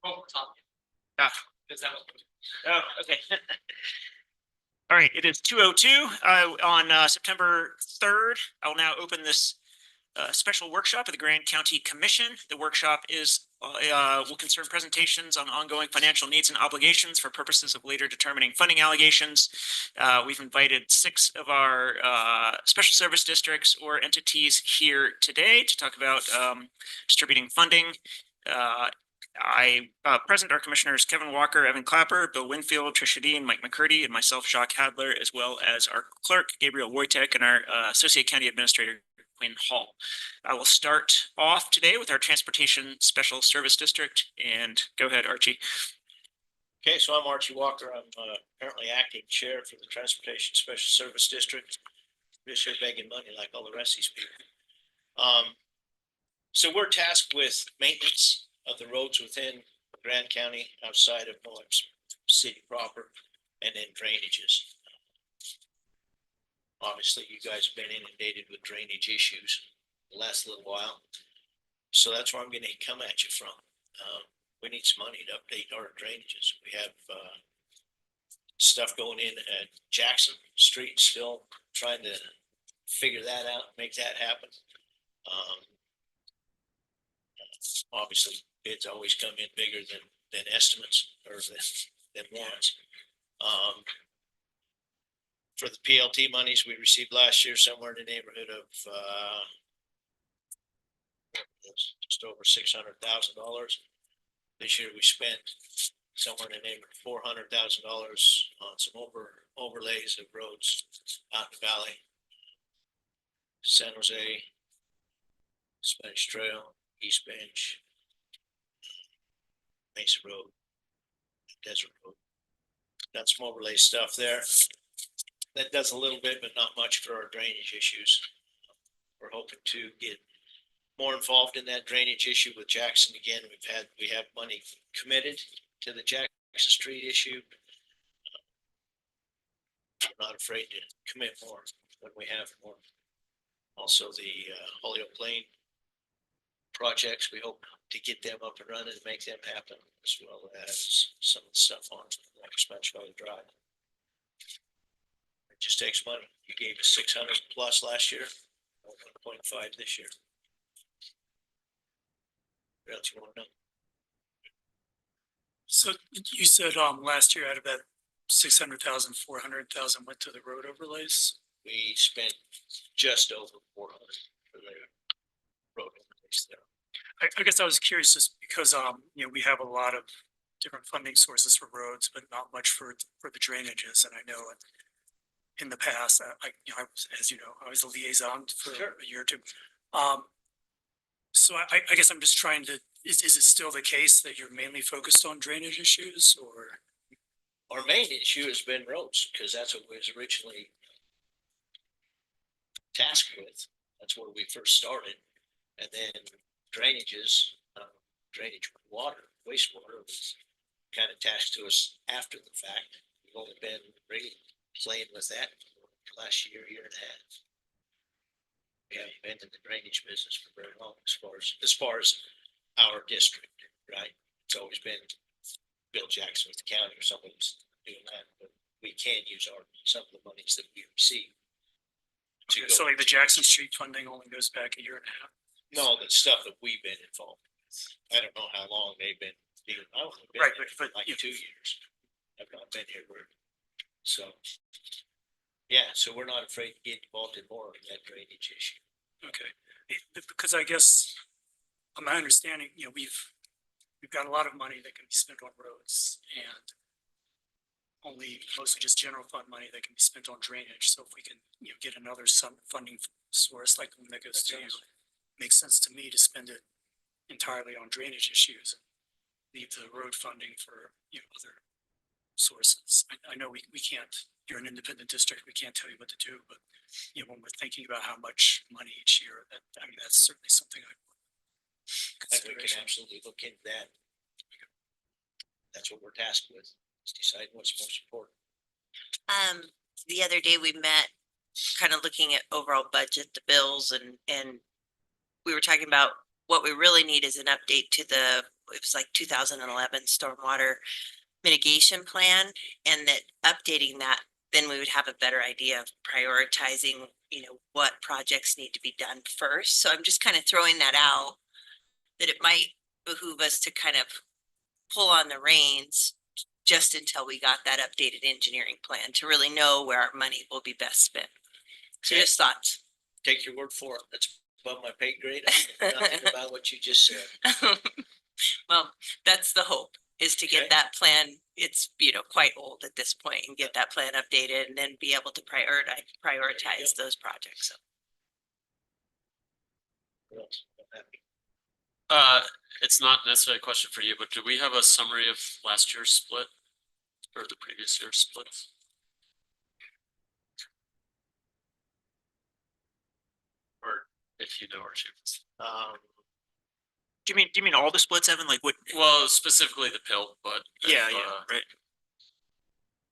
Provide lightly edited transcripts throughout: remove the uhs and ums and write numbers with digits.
Oh, Tom. Ah. Is that what? Oh, okay. All right, it is 2:02 on September 3rd. I will now open this special workshop of the Grand County Commission. The workshop will concern presentations on ongoing financial needs and obligations for purposes of later determining funding allegations. We've invited 6 of our special service districts or entities here today to talk about distributing funding. Present are Commissioners Kevin Walker, Evan Clapper, Bill Winfield, Tricia Dean, Mike McCurdy, and myself, Jacques Hadler, as well as our clerk, Gabriel Wojtek, and our Associate County Administrator, Quinn Hall. I will start off today with our Transportation Special Service District, and go ahead, Archie. Okay, so I'm Archie Walker. I'm currently acting chair for the Transportation Special Service District. Just here begging money like all the rest of these people. So we're tasked with maintenance of the roads within Grand County, outside of Moab City proper, and then drainages. Obviously, you guys have been inundated with drainage issues the last little while. So that's where I'm going to come at you from. We need some money to update our drainages. We have stuff going in at Jackson Street, still trying to figure that out, make that happen. Obviously, bids always come in bigger than estimates or than wants. For the PLT monies we received last year, somewhere in the neighborhood of just over $600,000. This year we spent somewhere in the neighborhood of $400,000 on some overlays of roads out in the valley. San Jose, Spanish Trail, East Bench, Mesa Road, Desert Road. Got some overlay stuff there. That does a little bit, but not much for our drainage issues. We're hoping to get more involved in that drainage issue with Jackson again. We have money committed to the Jackson Street issue. I'm not afraid to commit more when we have more. Also the Holyoke Lane projects, we hope to get them up and running and make them happen, as well as some of the stuff on like Spanish Valley Drive. It just takes money. You gave us 600 plus last year, 1.5 this year. What else you want to know? So you said last year out of that 600,000, 400,000 went to the road overlays. We spent just over 400 for the road overlays there. I guess I was curious just because we have a lot of different funding sources for roads, but not much for the drainages. And I know in the past, I was, as you know, I was a liaison for a year or two. So I guess I'm just trying to, is it still the case that you're mainly focused on drainage issues, or? Our main issue has been roads, because that's what we was originally tasked with. That's where we first started. And then drainages, drainage water, wastewater was kind of tasked to us after the fact. We've only been really playing with that for the last year and a half. We haven't been in the drainage business for very long as far as our district, right? It's always been Bill Jackson with the county or somebody's doing that, but we can use some of the monies that we receive. Okay, so like the Jackson Street funding only goes back a year and a half? No, the stuff that we've been involved with. I don't know how long they've been dealing. I don't know, right, but like 2 years. I've not been here. So yeah, so we're not afraid to get involved in more of that drainage issue. Okay, because I guess my understanding, we've got a lot of money that can be spent on roads and only mostly just general fund money that can be spent on drainage. So if we can get another funding source like the one that goes to you, it makes sense to me to spend it entirely on drainage issues and leave the road funding for other sources. I know we can't, you're an independent district, we can't tell you what to do, but when we're thinking about how much money each year, that's certainly something I think we can absolutely look into that. That's what we're tasked with, is deciding what's most important. The other day we met kind of looking at overall budget, the bills, and we were talking about what we really need is an update to the it was like 2011 stormwater mitigation plan, and that updating that, then we would have a better idea of prioritizing, what projects need to be done first. So I'm just kind of throwing that out, that it might behoove us to kind of pull on the reins just until we got that updated engineering plan to really know where our money will be best spent. So Okay. just thoughts. Take your word for it. That's above my pay grade. I know nothing about what you just said. Well, that's the hope, is to Okay. get that plan. It's, quite old at this point, and get that plan updated and then be able to prioritize those projects. So What else? I'm happy. It's not necessarily a question for you, but do we have a summary of last year's split? Or the previous year's splits? Or if you know, or choose. Do you mean all the splits, Evan? Like what? Well, specifically the pill, but. if, Yeah, right.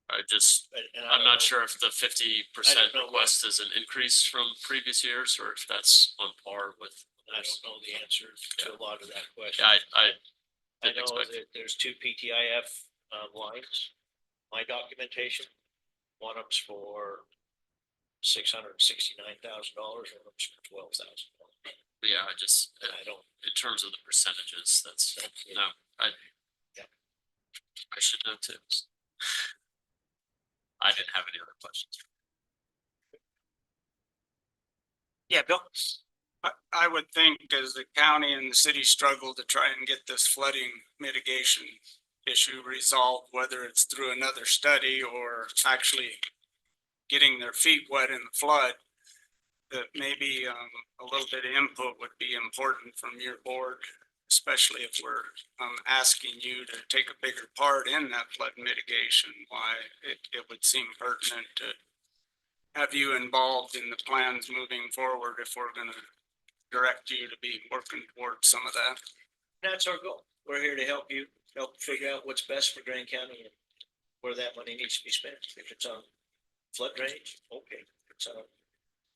And I'm don't not know- sure if the 50% know request is an increase from previous years or if that's on par with. I don't know the answer to a lot of that question. I I didn't know expect. that there's two PTIF lines, my documentation. One of them's for $669,000, one of them's for $12,000. Yeah, I just, I don't, in terms of the percentages, that's, it. no, Yeah. I should know too. I didn't have any other questions. Yeah, Bill. I would think as the county and the city struggle to try and get this flooding mitigation issue resolved, whether it's through another study or actually getting their feet wet in the flood, that maybe a little bit of input would be important from your board, especially if we're asking you to take a bigger part in that flood mitigation. Why it would seem pertinent to have you involved in the plans moving forward if we're gonna direct you to be working towards some of that. That's our goal. We're here to help you, help figure out what's best for Grand County and where that money needs to be spent. If it's on flood drainage, okay. If it's on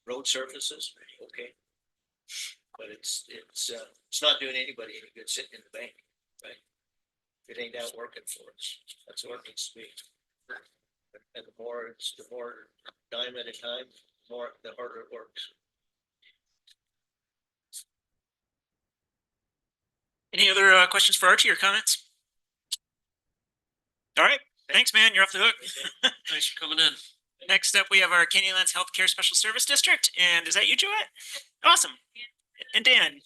road surfaces, okay. But it's not doing anybody any good sitting in the bank, right? It ain't out working for us. That's what it needs to be. And the more dime at a time, the harder it works. Any other questions for Archie or comments? All right, thanks, man. You're off the hook. Thanks for coming in. Next up, we have our Canyonlands Healthcare Special Service District, and is that you, Joette? Awesome. And Dan.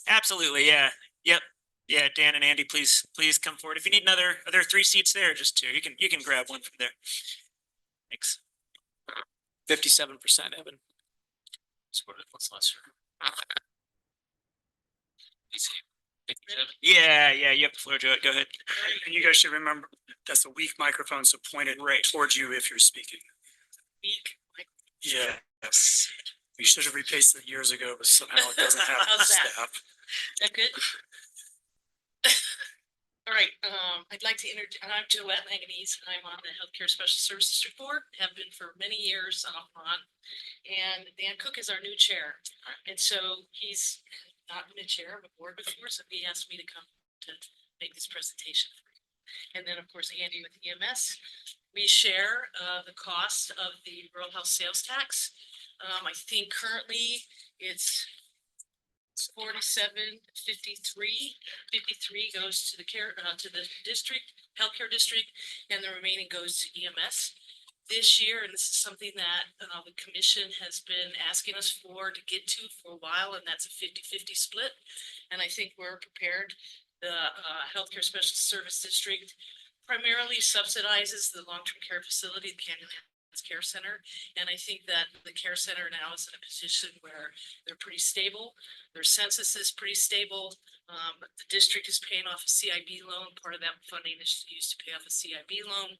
Absolutely, yeah. Yep. Yeah, Dan and Andy, please come forward. If you need another 3 seats there, just two. You can grab one from there. Thanks. 57%, Evan. What's last year? Easy. Thank you, Ted. Yeah, you have the floor, Joette. Go ahead. And you guys should remember, that's a weak microphone, so point it right towards you if you're speaking. Week. Yes. We should have replaced it years ago, but somehow it doesn't have the How's that? staff. That good? All right, I'd like to I'm Joette Manganese, and I'm on the Healthcare Special Services District Board, have been for many years off and on. And Dan Cook is our new chair, and so he's not been a chair of a board before, so he asked me to come to make this presentation. And then, of course, Andy with EMS. We share the cost of the rural health sales tax. I think currently it's 47.53. 53 goes to the district, healthcare district, and the remaining goes to EMS. This year, and this is something that the commission has been asking us to get to for a while, and that's a 50-50 split. And I think we're prepared. The Healthcare Special Service District primarily subsidizes the long-term care facility, the Canyonlands Care Center. And I think that the care center now is in a position where they're pretty stable. Their census is pretty stable. The district is paying off a CIB loan. Part of that funding is used to pay off a CIB loan.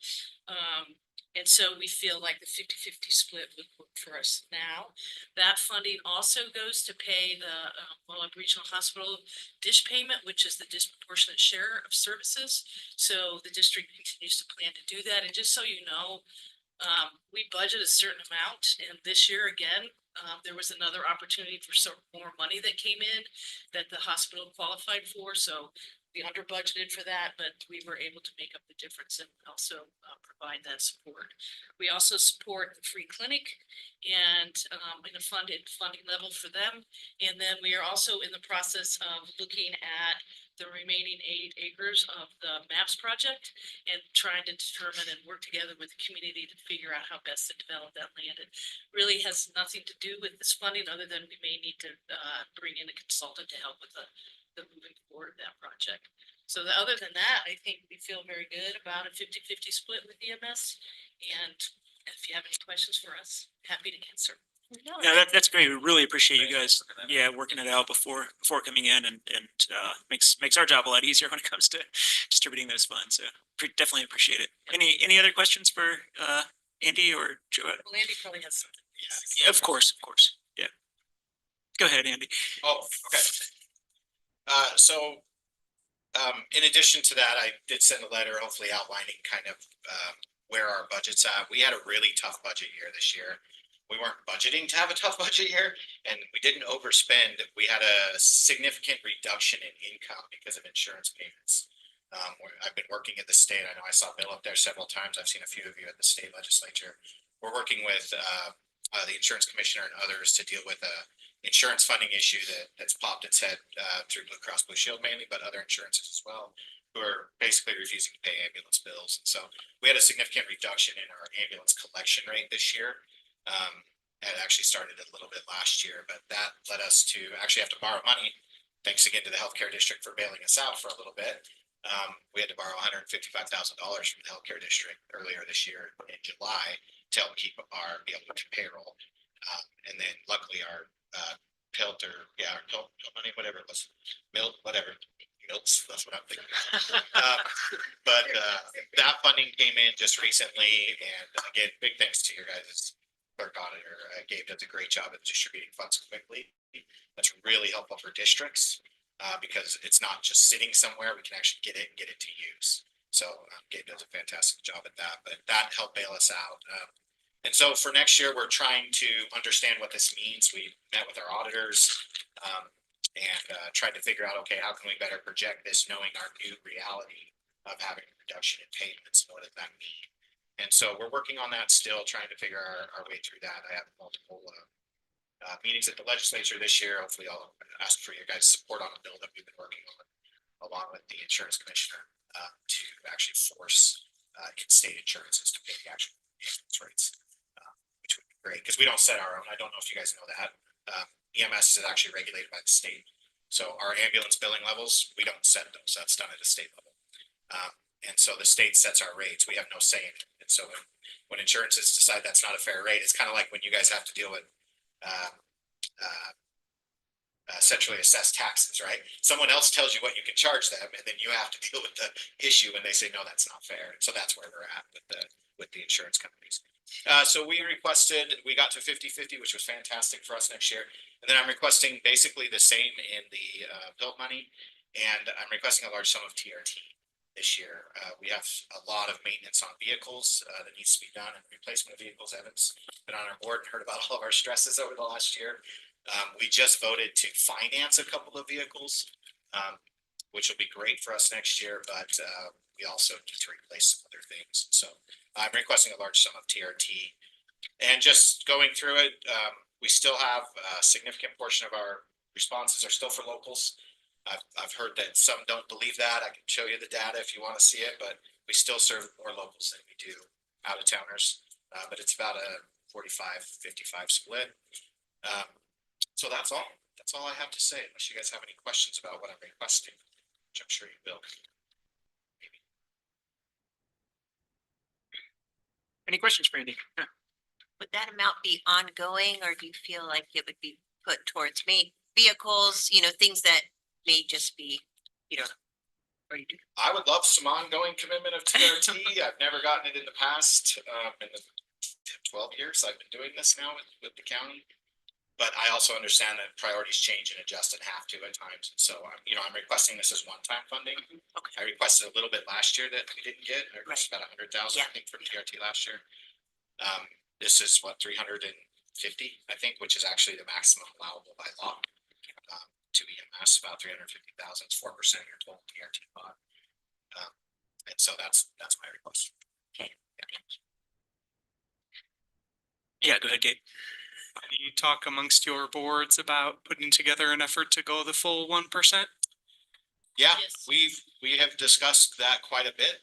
And so we feel like the 50-50 split would work for us now. That funding also goes to pay the Moab Regional Hospital dish payment, which is the disproportionate share of services. So the district continues to plan to do that. And just so you know, we budget a certain amount, and this year again, there was another opportunity for some more money that came in that the hospital qualified for. So we under budgeted for that, but we were able to make up the difference and also provide that support. We also support the free clinic and in a funding level for them. And then we are also in the process of looking at the remaining 8 acres of the MAPS project and trying to determine and work together with the community to figure out how best to develop that land. It really has nothing to do with this funding other than we may need to bring in a consultant to help with the moving forward of that project. So other than that, I think we feel very good about a 50-50 split with EMS. And if you have any questions for us, happy to answer. Yeah, that's great. We really appreciate you guys, working it out before coming in and makes our job a lot easier when it comes to distributing those funds. So definitely appreciate it. Any other questions for Andy or Joette? Well, Andy probably has something. Yeah, of course. Yeah. Go ahead, Andy. Oh, okay. In addition to that, I did send a letter hopefully outlining kind of where our budget's at. We had a really tough budget year this year. We weren't budgeting to have a tough budget year, and we didn't overspend. We had a significant reduction in income because of insurance payments. I've been working at the state. I know I saw Bill up there several times. I've seen a few of you at the state legislature. We're working with the insurance commissioner and others to deal with a insurance funding issue that's popped its head through Blue Cross Blue Shield mainly, but other insurances as well, who are basically refusing to pay ambulance bills. And so we had a significant reduction in our ambulance collection rate this year. It actually started a little bit last year, but that led us to actually have to borrow money. Thanks again to the healthcare district for bailing us out for a little bit. We had to borrow $155,000 from the healthcare district earlier this year in July to help keep be able to keep payroll. And then luckily our pilt money, whatever it was, milts, that's what I'm thinking. But that funding came in just recently, and again, big thanks to your guys' clerk auditor. Gabe does a great job of distributing funds quickly. That's really helpful for districts because it's not just sitting somewhere. We can actually get it to use. So Gabe does a fantastic job at that, but that helped bail us out. And so for next year, we're trying to understand what this means. We met with our auditors and tried to figure out, okay, how can we better project this knowing our new reality of having a reduction in payments? What does that mean? And so we're working on that still, trying to figure our way through that. I have multiple meetings at the legislature this year. Hopefully I'll ask for your guys' support on a bill that we've been working on along with the insurance commissioner to actually force in-state insurances to pay the actual insurance rates. Which would be great because we don't set our own. I don't know if you guys know that. EMS is actually regulated by the state. So our ambulance billing levels, we don't set those. That's done at a state level. And so the state sets our rates. We have no say in it. And so when insurances decide that's not a fair rate, it's kind of like when you guys have to deal with centrally assessed taxes, right? Someone else tells you what you can charge them, and then you have to deal with the issue when they say, no, that's not fair. So that's where we're at with the insurance companies. So we got to 50-50, which was fantastic for us next year. And then I'm requesting basically the same in the build money. And I'm requesting a large sum of TRT this year. We have a lot of maintenance on vehicles that needs to be done and replacement of vehicles. Evan's been on our board and heard about all of our stresses over the last year. We just voted to finance a couple of vehicles, which will be great for us next year, but we also need to replace some other things. So I'm requesting a large sum of TRT. And just going through it, we still have a significant portion of our responses are still for locals. I've heard that some don't believe that. I can show you the data if you want to see it, but we still serve more locals than we do out of towners. But it's about a 45-55 split. So that's all. That's all I have to say, unless you guys have any questions about what I'm requesting, which I'm sure you will. Any questions for Andy? Yeah. Would that amount be ongoing, or do you feel like it would be put towards vehicles, things that may just be, or you do? I would love some ongoing commitment of TRT. I've never gotten it in the past. In the 12 years I've been doing this now with the county. But I also understand that priorities change and adjust and have to at times. So, I'm requesting this as one-time funding. Okay. I requested a little bit last year that we didn't get. I requested about 100,000, Yeah. I think, from TRT last year. This is 350, I think, which is actually the maximum allowable by law. to EMS, about 350,000, it's 4% of your total TRT pot. And so that's my request. Yeah, go ahead, Gabe. You talk amongst your boards about putting together an effort to go the full 1%? Yeah, Yes. we have discussed that quite a bit.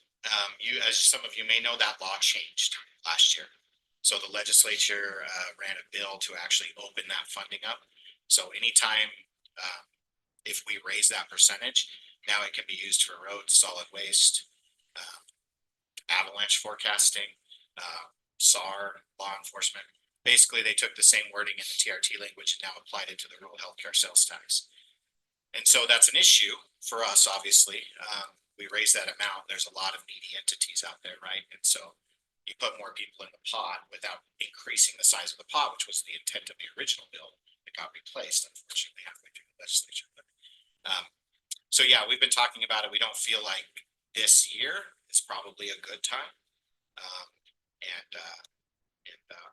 As some of you may know, that law changed last year. So the legislature, ran a bill to actually open that funding up. So anytime, if we raise that percentage, now it can be used for roads, solid waste, avalanche forecasting, SAR, law enforcement. Basically, they took the same wording in the TRT language and now applied it to the rural healthcare sales tax. And so that's an issue for us, obviously. We raise that amount. There's a lot of needy entities out there, right? And so you put more people in the pot without increasing the size of the pot, which was the intent of the original bill. It got replaced, unfortunately, halfway through the legislature. But, so yeah, we've been talking about it. We don't feel like this year is probably a good time.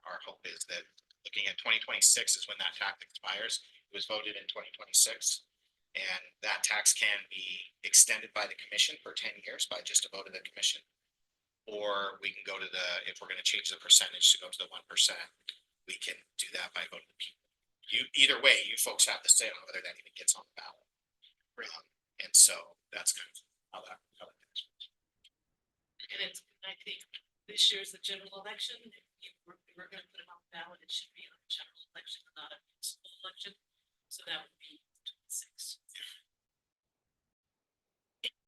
Our hope is that looking at 2026 is when that tax expires. It was voted in 2026. And that tax can be extended by the commission for 10 years by just a vote of the commission. Or we can go to if we're going to change the percentage to go to the 1%, we can do that by voting the people. Either way, you folks have to say on whether that even gets on the ballot. And so that's kind of how that is. And it's, I think this year's the general election. If we're gonna put it on the ballot, it should be on the general election, not a municipal election. So that would be 26.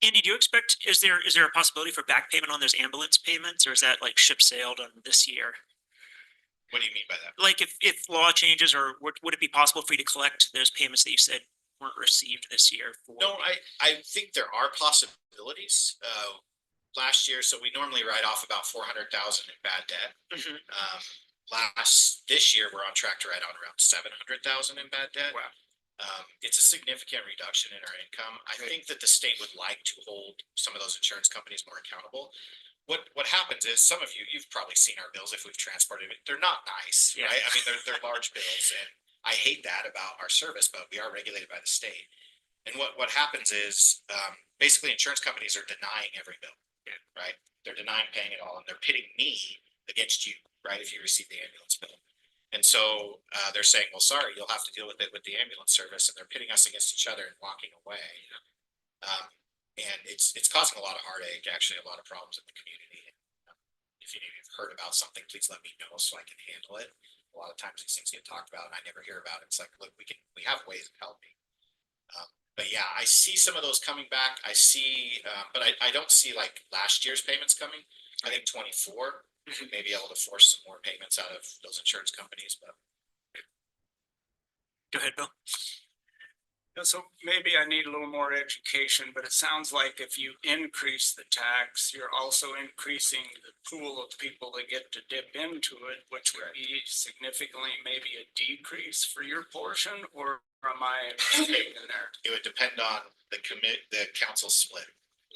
Andy, do you expect, is there a possibility for back payment on those ambulance payments, or is that like ship sailed on this year? What do you mean by that? Like if law changes, or would it be possible for you to collect those payments that you said weren't received this year? No, I think there are possibilities. Last year, so we normally write off about 400,000 in bad debt. Mhm. This year, we're on track to write on around 700,000 in bad debt. Wow. It's a significant reduction in our income. I think that the state would like to hold some of those insurance companies more accountable. What happens is some of you've probably seen our bills if we've transported it. They're not nice, Yeah. right? I mean, they're large bills, and I hate that about our service, but we are regulated by the state. And what happens is basically insurance companies are denying every bill, right? They're denying paying it all, and they're pitting me against you, right? If you receive the ambulance bill. And so they're saying, well, sorry, you'll have to deal with it with the ambulance service, and they're pitting us against each other and walking away. And it's causing a lot of heartache, actually, a lot of problems in the community. If you've heard about something, please let me know so I can handle it. A lot of times these things get talked about and I never hear about it. It's like, look, we have ways of helping. But yeah, I see some of those coming back. I see, but I don't see like last year's payments coming. I think 24 may be able to force some more payments out of those insurance companies, but. Go ahead, Bill. So maybe I need a little more education, but it sounds like if you increase the tax, you're also increasing the pool of people that get to dip into it, which would be significantly maybe a decrease for your portion, or am I mistaken there? It would depend on the council split.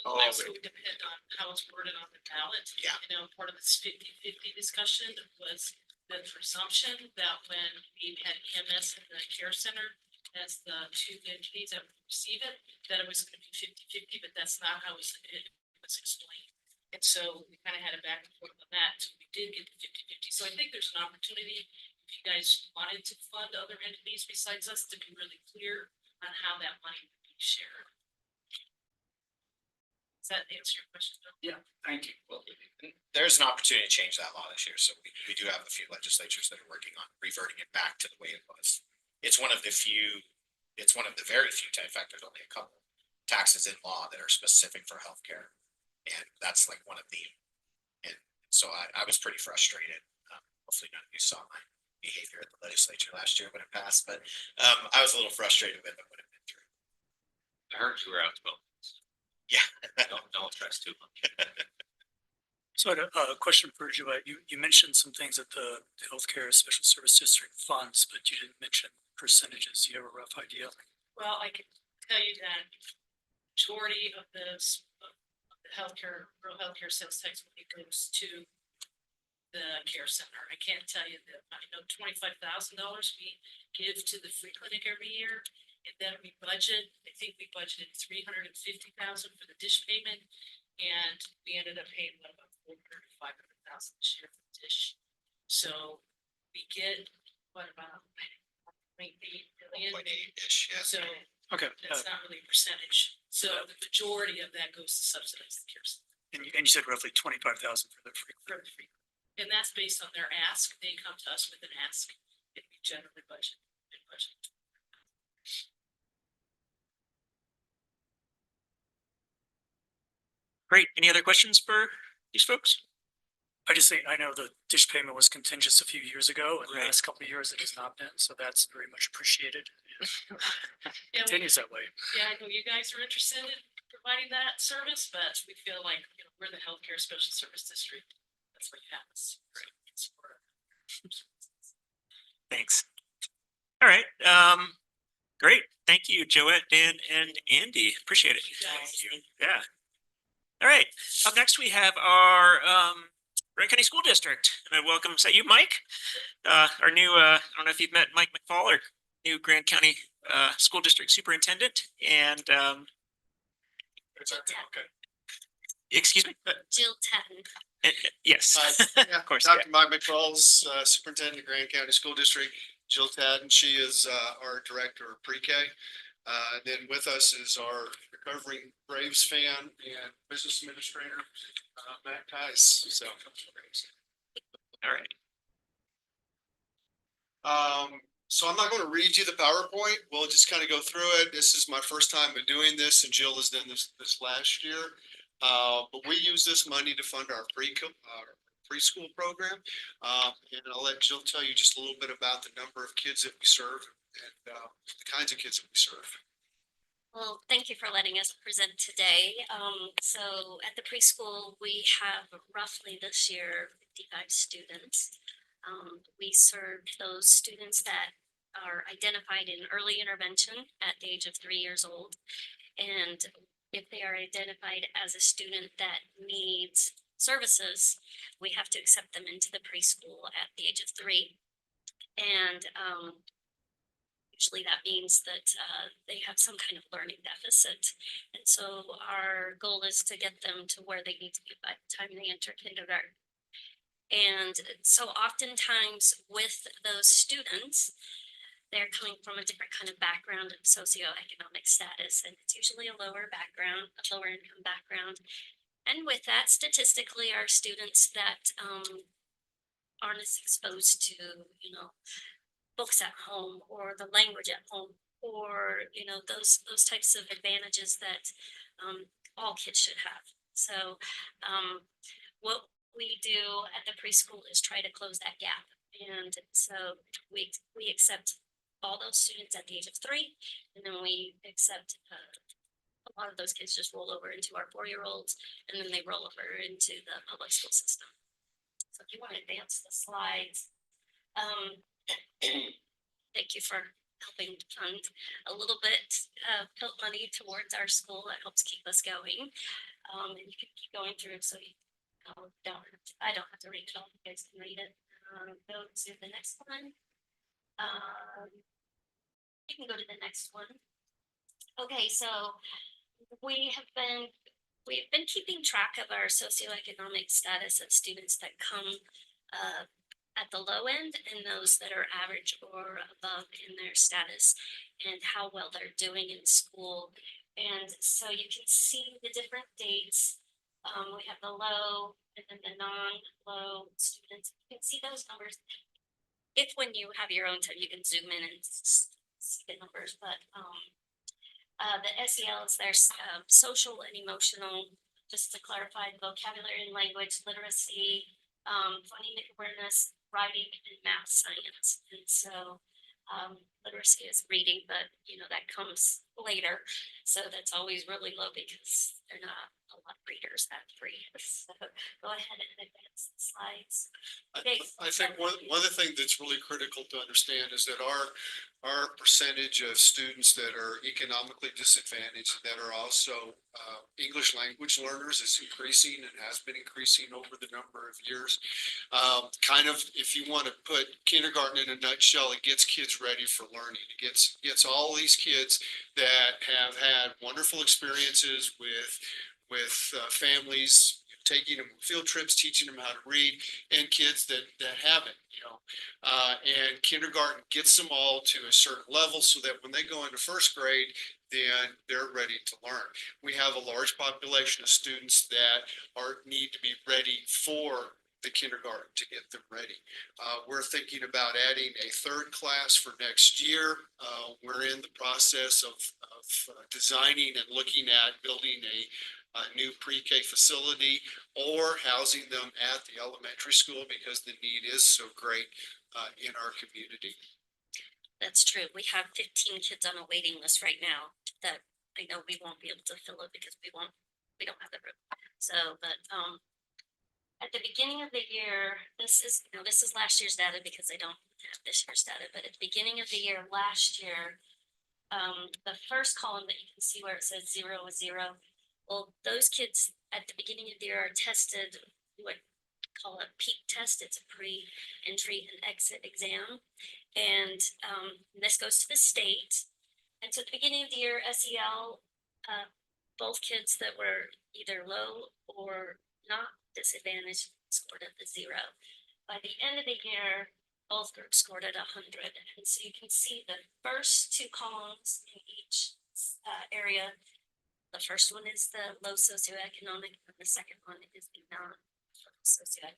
Will Oh, also depend on how it's worded on the ballot. Yeah. You know, part of this 50-50 discussion was the presumption that when we had EMS and the care center as the two entities that receive it, that it was going to be 50-50, but that's not how it was explained. And so we kind of had a back and forth on that. So we did get the 50-50. So I think there's an opportunity, if you guys wanted to fund other entities besides us, to be really clear on how that money would be shared. Does that answer your question? Yeah, thank you. Well, there's an opportunity to change that law this year, so we do have a few legislatures that are working on reverting it back to the way it was. It's one of the very few, in fact, there's only a couple taxes in law that are specific for healthcare. And that's like one of the, and so I was pretty frustrated. Hopefully none of you saw my behavior at the legislature last year when it passed, but I was a little frustrated with it when it went through. I heard you were outspoken. Yeah. Don't stress too much. So I had a question for Joette. You mentioned some things that the healthcare special service district funds, but you didn't mention percentages. Do you have a rough idea? Well, I can tell you that majority of this, of the rural healthcare sales tax money goes to the care center. I can't tell you that, I know $25,000 we give to the free clinic every year. And then we budget, I think we budgeted 350,000 for the dish payment. And we ended up paying what, about 400 to 500,000 this year for the dish. So we get, what, about 0.8 million? 1.8-ish, yeah. So Okay, that's not really a percentage. So the majority of that goes to subsidize the care center and you said roughly 25,000 for the free. for the free. And that's based on their ask. They come to us with an ask and we generally budget. Great. Any other questions for these folks? I just think, I know the dish payment was contingent a few years ago, and the Right. last couple of years it has not been, so that's very much appreciated. Yeah, Continues that way. yeah, I know you guys are interested in providing that service, but we feel like, you know, we're the healthcare special service district. That's what you have us. It's for- Thanks. All right. Great. Thank you, Joette, Dan, and Andy. Appreciate it. You guys. Yeah. All right. Up next, we have our Grant County School District. And I welcome, is that you, Mike? Our new, I don't know if you've met Mike McFall, our new Grant County School District Superintendent. And Okay. excuse me? Jill Tatton. Yes, Yeah, of course. Dr. Mike McFalls, Superintendent of Grand County School District. Jill Tadden, she is our Director of Pre-K. Then with us is our recovering Braves fan and business administrator, Matt Tice. So. All right. So I'm not going to read you the PowerPoint. We'll just kind of go through it. This is my first time of doing this, and Jill has done this last year. But we use this money to fund our preschool program. And I'll let Jill tell you just a little bit about the number of kids that we serve and the kinds of kids that we serve. Well, thank you for letting us present today. So at the preschool, we have roughly this year 55 students. We serve those students that are identified in early intervention at the age of 3 years old. And if they are identified as a student that needs services, we have to accept them into the preschool at the age of 3. And usually that means that they have some kind of learning deficit. And so our goal is to get them to where they need to be by the time they enter kindergarten. And so oftentimes with those students, they're coming from a different kind of background and socioeconomic status, and it's usually a lower background, a lower income background. And with that, statistically, our students that aren't as exposed to, books at home or the language at home, or those types of advantages that all kids should have. So what we do at the preschool is try to close that gap, and so we accept all those students at the age of 3, and then we accept a lot of those kids just roll over into our 4-year-olds, and then they roll over into the public school system. So if you want to advance the slides, thank you for helping fund a little bit, put money towards our school that helps keep us going. And you can keep going through, so you I don't have to read it all, you guys can read it. Go to the next one. You can go to the next one. Okay, so we've been keeping track of our socioeconomic status of students that come at the low end and those that are average or above in their status and how well they're doing in school. And so you can see the different dates. We have the low and then the non-low students. You can see those numbers. If when you have your own time, you can zoom in and see the numbers, but the SELs, there's social and emotional, just to clarify, vocabulary and language literacy, phonemic awareness, writing, and math science. And so literacy is reading, but that comes later. So that's always really low because they're not a lot of readers at 3. So go ahead and advance the slides. Okay, I think one of the things that's really critical to understand is that our percentage of students that are economically disadvantaged, that are also English language learners is increasing and has been increasing over the number of years. Kind of, if you want to put kindergarten in a nutshell, it gets kids ready for learning. It gets all these kids that have had wonderful experiences with families, taking them field trips, teaching them how to read, and kids that haven't, and kindergarten gets them all to a certain level so that when they go into first grade, then they're ready to learn. We have a large population of students that need to be ready for the kindergarten to get them ready. We're thinking about adding a 3rd class for next year. We're in the process of designing and looking at building a new pre-K facility or housing them at the elementary school because the need is so great in our community. that's true. We have 15 kids on a waiting list right now that I know we won't be able to fill it because we don't have the room. So, but, at the beginning of the year, this is last year's data because I don't have this year's data, but at the beginning of the year, last year, the first column that you can see where it says 0 is 0. Well, those kids at the beginning of the year are tested, what call a PEAK test. It's a pre-entry and exit exam. And this goes to the state. And so at the beginning of the year, SEL, both kids that were either low or not disadvantaged scored at the 0. By the end of the year, both groups scored at 100. And so you can see the first 2 columns in each area. The first one is the low socioeconomic, and the second one is the non-socioeconomic.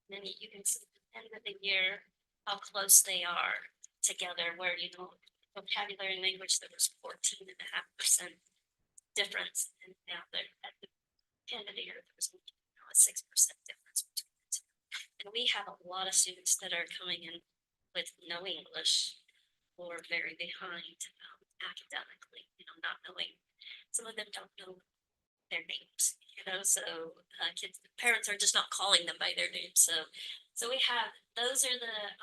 And then you can see at the end of the year how close they are together, where, vocabulary and language, there was 14.5% difference. And now they're at the end of the year, there was a 6% difference between the 2. And we have a lot of students that are coming in with no English or very behind academically, not knowing. Some of them don't know their names, so parents are just not calling them by their names. So we have, those are the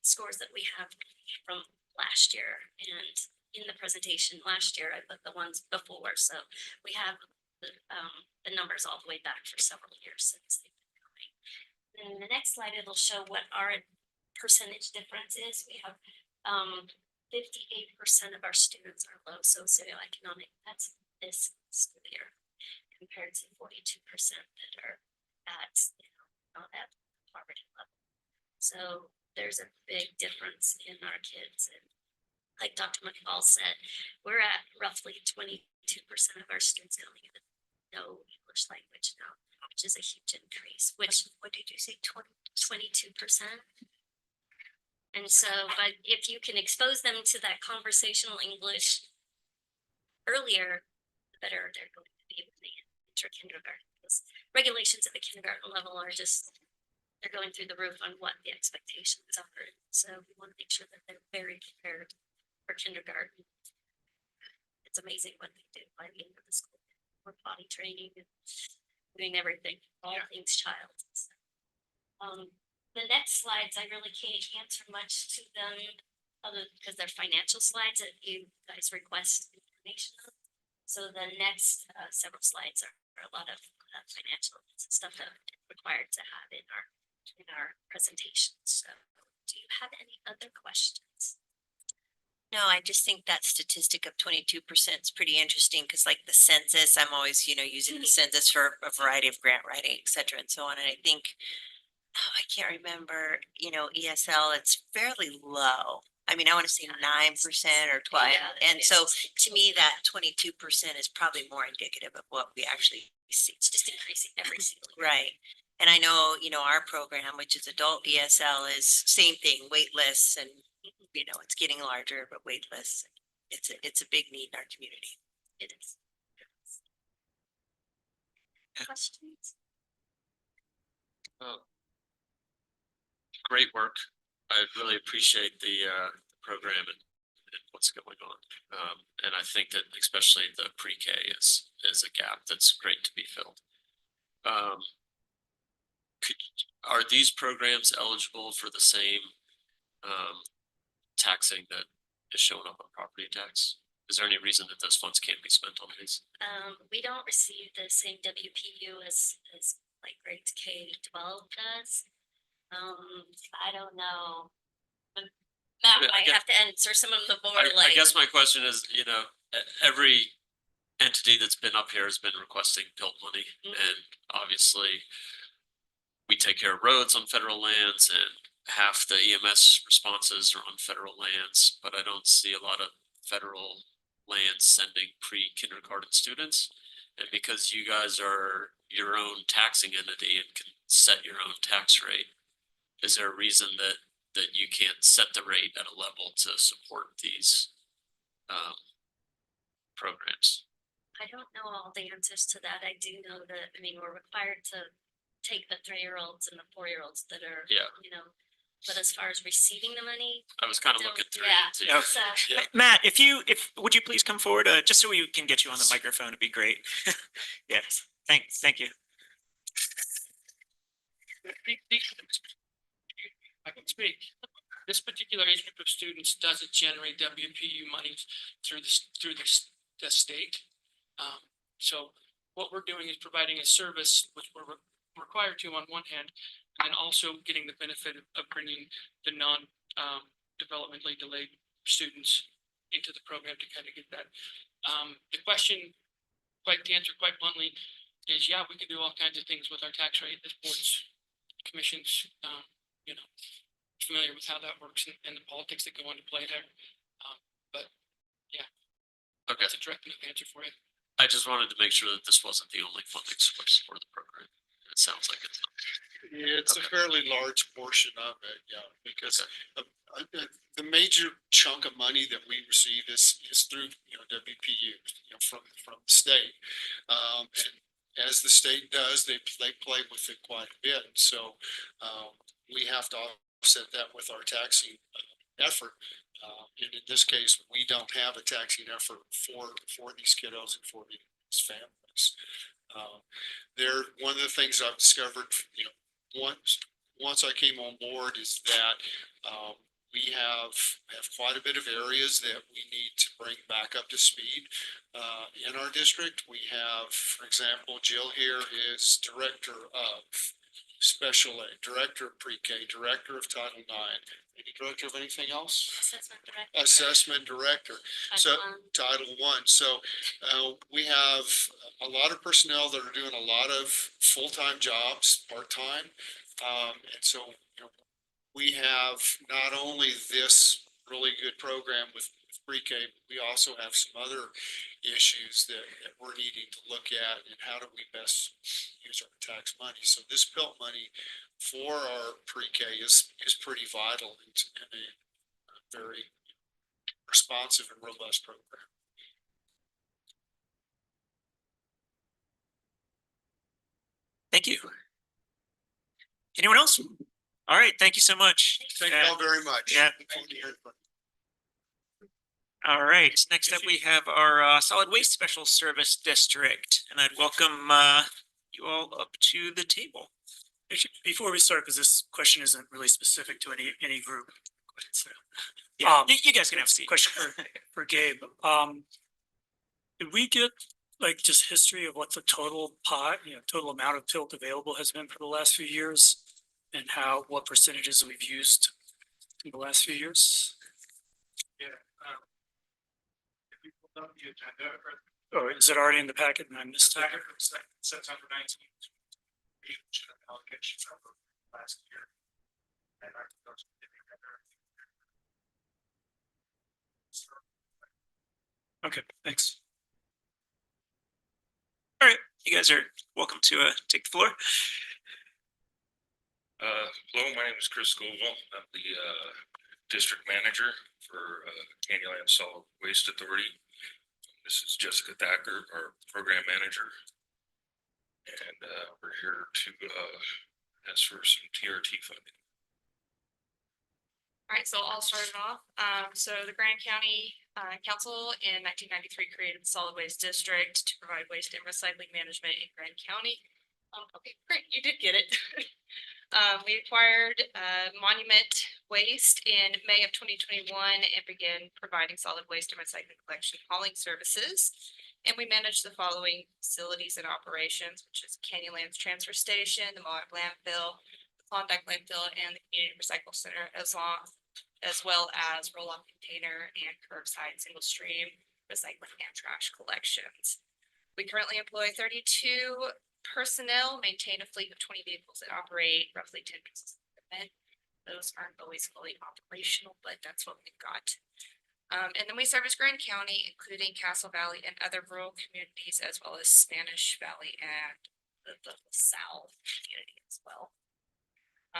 scores that we have from last year. And in the presentation last year, I put the ones before. So we have the numbers all the way back for several years since they've been coming. And in the next slide, it'll show what our percentage difference is. We have 58% of our students are low socioeconomic. That's this school year, compared to 42% that are at, not at poverty level. So there's a big difference in our kids. And like Dr. McFall said, we're at roughly 22% of our students coming in with no English language now, which is a huge increase, what did you say, 22%? And so, but if you can expose them to that conversational English earlier, the better they're going to be when they enter kindergarten. Because regulations at the kindergarten level are just, they're going through the roof on what the expectations are. So we want to make sure that they're very prepared for kindergarten. It's amazing what they do by the end of the school. We're potty training and doing everything, all things child. So, the next slides, I really can't answer much to them other because they're financial slides that you guys request information on. So the next several slides are a lot of financial stuff that we're required to have in our presentation. So do you have any other questions? No, I just think that statistic of 22% is pretty interesting because like the census, I'm always, using the census for a variety of grant writing, et cetera, and so on. And I think, I can't remember, ESL, it's fairly low. I mean, I want to say 9% or 12. Yeah, And so to me, that 22% is probably more indicative of what we actually see. It's just increasing every single year. Right. And I know, our program, which is adult ESL, is same thing, wait lists, and, it's getting larger, but wait lists. It's a big need in our community. It is. Questions? Great work. I really appreciate the program and in what's going on. And I think that especially the pre-K is a gap that's great to be filled. Are these programs eligible for the same taxing that is showing up on property tax? Is there any reason that those funds can't be spent on these? We don't receive the same WPU as like grades K-12 does. I don't know. Matt I might get- have to answer some of the more I like. guess my question is, every entity that's been up here has been requesting PILT money, and obviously we take care of roads on federal lands, and half the EMS responses are on federal lands, but I don't see a lot of federal lands sending pre-kindergarten students. And because you guys are your own taxing entity and can set your own tax rate, is there a reason that you can't set the rate at a level to support these programs? I don't know all the answers to that. I do know that, I mean, we're required to take the 3-year-olds and the 4-year-olds that are, Yeah. but as far as receiving the money. I was kind of don't- looking through. Yeah, to- Yeah. so, Yeah. Matt, would you please come forward, just so we can get you on the microphone, it'd be great. Yes, thank you. I can speak. This particular age group of students doesn't generate WPU monies through the state. So what we're doing is providing a service which we're required to on one hand, and then also getting the benefit of bringing the developmentally delayed students into the program to kind of get that. The question, to answer quite bluntly, is yeah, we could do all kinds of things with our tax rate. This board's commissions, familiar with how that works and the politics that go into play there. Okay, That's a direct enough answer for you. I just wanted to make sure that this wasn't the only funding source for the program. It sounds like it's not. It's a Okay. fairly large portion of it, yeah, because the major chunk of money that we receive is through, WPU, from the state. And as the state does, they play with it quite a bit. So we have to offset that with our taxing effort. And in this case, we don't have a taxing effort for these kiddos and for these families. One of the things I've discovered, once I came on board is that we have quite a bit of areas that we need to bring back up to speed in our district. We have, for example, Jill here is director of special ed, director of pre-K, director of Title IX, any director of anything else? assessment director. Assessment director. So Title I. So we have a lot of personnel that are doing a lot of full-time jobs, part-time. And so, we have not only this really good program with pre-K, but we also have some other issues that we're needing to look at and how do we best use our tax money. So this PILT money for our pre-K is pretty vital and a very responsive and robust program. Thank you. Anyone else? All right, thank you so much. Thank you all very much. Yeah. Look forward to hearing from you. All right, next up we have our solid waste special service district, and I'd welcome you all up to the table. Actually, before we start, because this question isn't really specific to any group. So, Yeah, you guys can have a seat. question for Gabe. Did we get like just history of what the total pot, total amount of tilt available has been for the last few years? And what percentages we've used in the last few years? Yeah. If you pulled up the agenda for Or is it already in the packet and I missed the it? packet from September 19th. We should have allocations over last year. And our those giving Okay, thanks. All right, you guys are welcome to take the floor. Hello, my name is Chris Scoville. I'm the district manager for Candyland Solid Waste Authority. This is Jessica Thacker, our program manager. And we're here to ask for some TRT funding. All right, so I'll start it off. So the Grand County Council in 1993 created the Solid Waste District to provide waste and recycling management in Grand County. Okay, great, you did get it. We acquired Monument Waste in May of 2021 and began providing solid waste and recycling collection hauling services. And we manage the following facilities and operations, which is Canyonlands Transfer Station, the Moab Landfill, Klondike Landfill, and the Community Recycle Center, as well as roll-off container and curbside single stream recycling and trash collections. We currently employ 32 personnel, maintain a fleet of 20 vehicles that operate roughly 10 pieces of equipment. Those aren't always fully operational, but that's what we've got. And then we service Grand County, including Castle Valley and other rural communities, as well as Spanish Valley and the South community as well.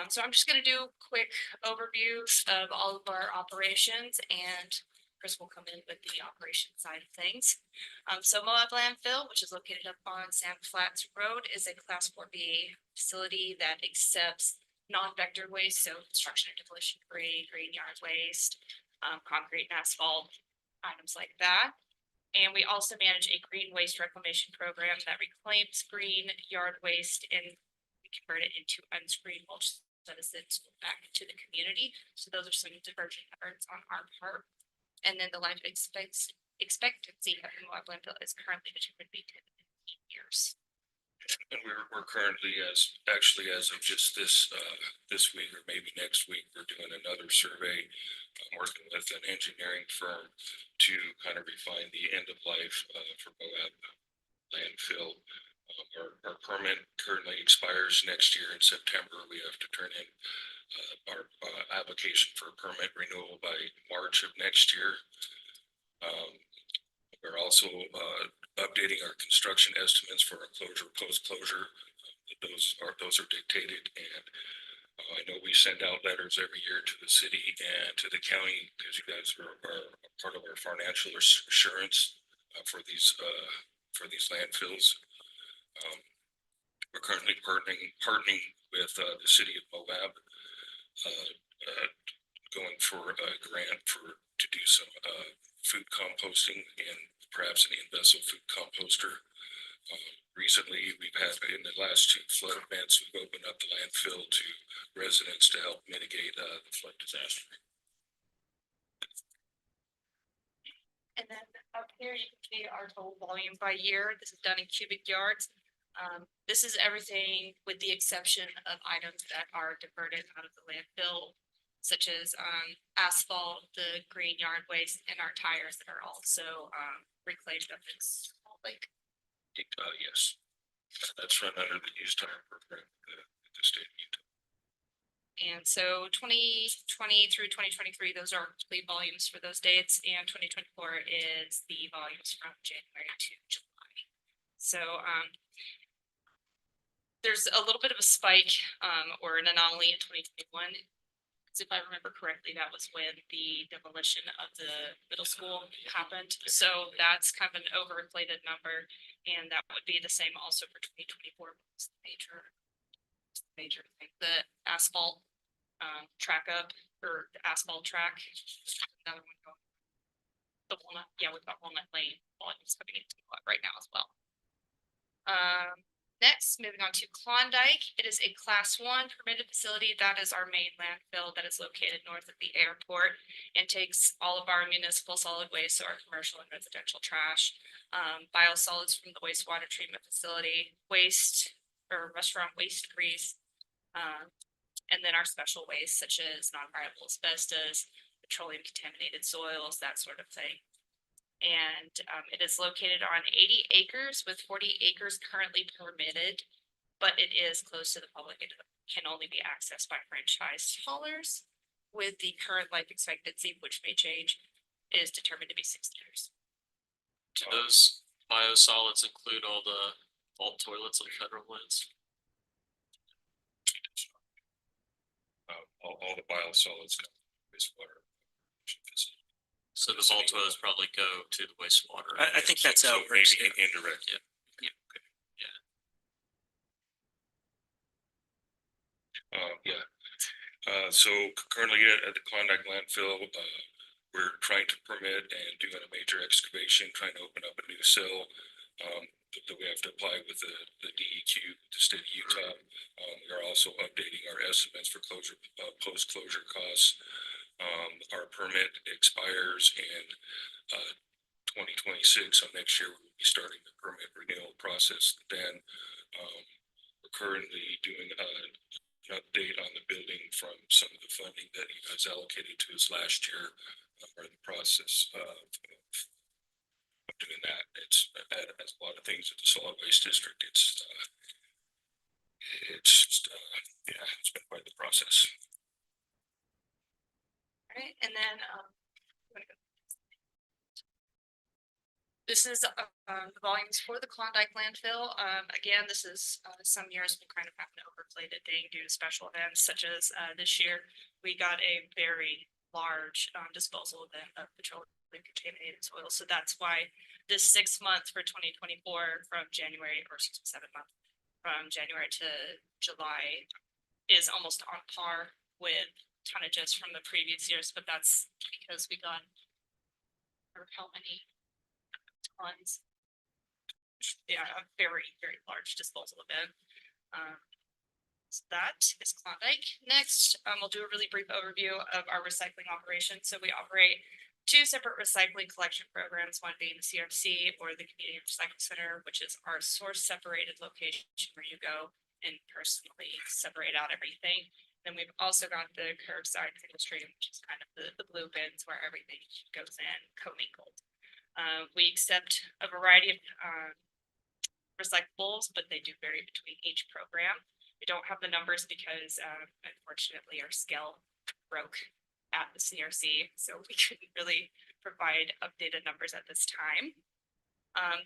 So I'm just gonna do quick overviews of all of our operations, and Chris will come in with the operation side of things. So Moab Landfill, which is located up on Sand Flats Road, is a Class 4B facility that accepts non-vector waste, so construction and demolition debris, green yard waste, concrete and asphalt, items like that. And we also manage a green waste reclamation program that reclaims green yard waste and we convert it into unscreened mulch citizens back into the community. So those are some divergent efforts on our part. And then the life expectancy of the Moab landfill is currently determined to be 10 to 15 years. And we're currently as of just this week or maybe next week, we're doing another survey. I'm working with an engineering firm to kind of refine the end of life for Moab landfill. Our permit currently expires next year in September. We have to turn in our application for permit renewal by March of next year. We're also updating our construction estimates for our closure, post-closure. Those are dictated, and I know we send out letters every year to the city and to the county because you guys are part of our financial assurance for these landfills. We're currently partnering with the city of Moab, going for a grant to do some food composting and perhaps an in-vessel food composter. Recently, we've had in the last 2 flood events, we've opened up the landfill to residents to help mitigate the flood disaster. And then up here, you can see our total volume by year. This is done in cubic yards. This is everything with the exception of items that are diverted out of the landfill, such as asphalt, the green yard waste, and our tires that are also reclaimed up in Salt Lake. Yes, that's run under the used tire program at the state of Utah. And so 2020 through 2023, those are complete volumes for those dates, and 2024 is the volumes from January to July. So there's a little bit of a spike or an anomaly in 2021. Because if I remember correctly, that was when the demolition of the middle school happened. So that's kind of an overinflated number, and that would be the same also for 2024. Major thing, the asphalt track up or the asphalt track. Another one going. The Walnut, yeah, we've got Walnut Lane volumes coming into right now as well. Next, moving on to Klondike. It is a Class 1 permitted facility. That is our main landfill that is located north of the airport and takes all of our municipal solid waste, so our commercial and residential trash, biosolids from the wastewater treatment facility, waste or restaurant waste grease, and then our special waste such as non-viable asbestos, petroleum contaminated soils, that sort of thing. And it is located on 80 acres with 40 acres currently permitted, but it is close to the public. It can only be accessed by franchise haulers with the current life expectancy, which may change, is determined to be 6 years. Do those biosolids include all the vault toilets on federal lands? All the biosolids come from wastewater. So the vault toilets probably go to the wastewater. I think that's So out. maybe indirect. Yeah. Yeah. So currently at the Klondike landfill, we're trying to permit and doing a major excavation, trying to open up a new cell. That we have to apply with the DEQ, the state of Utah. We are also updating our estimates for closure, post-closure costs. Our permit expires in 2026, so next year we'll be starting the permit renewal process. Then we're currently doing an update on the building from some of the funding that you guys allocated to us last year. We're in the process of doing that. It's as a lot of things at the solid waste district. It's yeah, it's been quite the process. All right, and then, this is, the volumes for the Klondike landfill. Again, this is, some years we kind of have an overinflated thing due to special events such as, this year. We got a very large, disposal event of petroleum contaminated soil. So that's why this 6 month for 2024 from January, or 7 month from January to July is almost on par with tonnages from the previous years, but that's because we got, or how many tons? Yeah, a very, very large disposal event. So that is Klondike. Next, we'll do a really brief overview of our recycling operation. So we operate 2 separate recycling collection programs, one being the CRC or the Community Recycling Center, which is our source separated location where you go and personally separate out everything. Then we've also got the curbside single stream, which is kind of the blue bins where everything goes in commingled. We accept a variety of recyclables, but they do vary between each program. We don't have the numbers because unfortunately our scale broke at the CRC, so we couldn't really provide updated numbers at this time.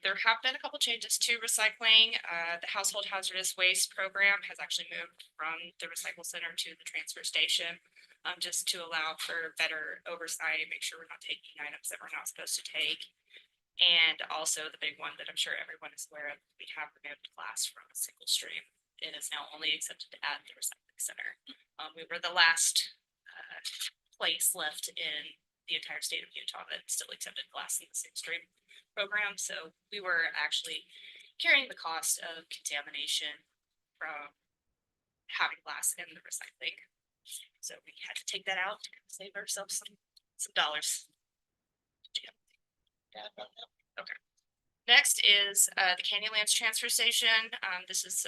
There have been a couple changes to recycling. The household hazardous waste program has actually moved from the recycle center to the transfer station, just to allow for better oversight, make sure we're not taking items that we're not supposed to take. And also the big one that I'm sure everyone is aware of, we have removed glass from a single stream. It is now only accepted at the recycling center. We were the last place left in the entire state of Utah that still accepted glass in the single stream program. So we were actually carrying the cost of contamination from having glass in the recycling. So we had to take that out to save ourselves some dollars. Okay. Next is the Canyonlands Transfer Station. This is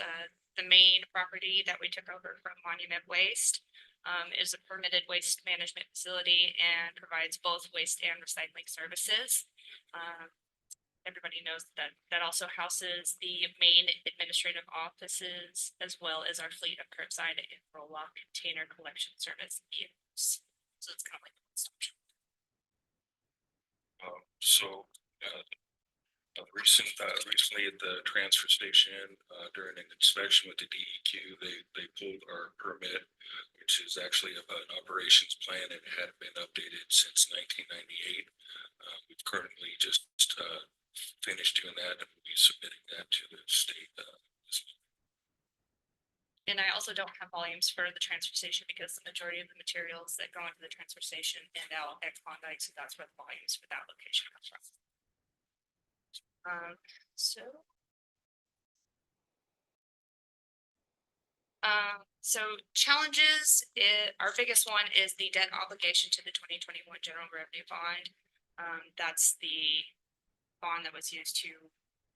the main property that we took over from Monument Waste. It is a permitted waste management facility and provides both waste and recycling services. Everybody knows that also houses the main administrative offices as well as our fleet of curbside and roll-off container collection service vehicles. So it's kind of like Recently at the transfer station, during an inspection with the DEQ, they pulled our permit, which is actually an operations plan and hadn't been updated since 1998. We've currently just finished doing that and we'll be submitting that to the state. And I also don't have volumes for the transfer station because the majority of the materials that go into the transfer station end out at Klondike, so that's where the volumes for that location come from. So challenges, our biggest one is the debt obligation to the 2021 general revenue bond. That's the bond that was used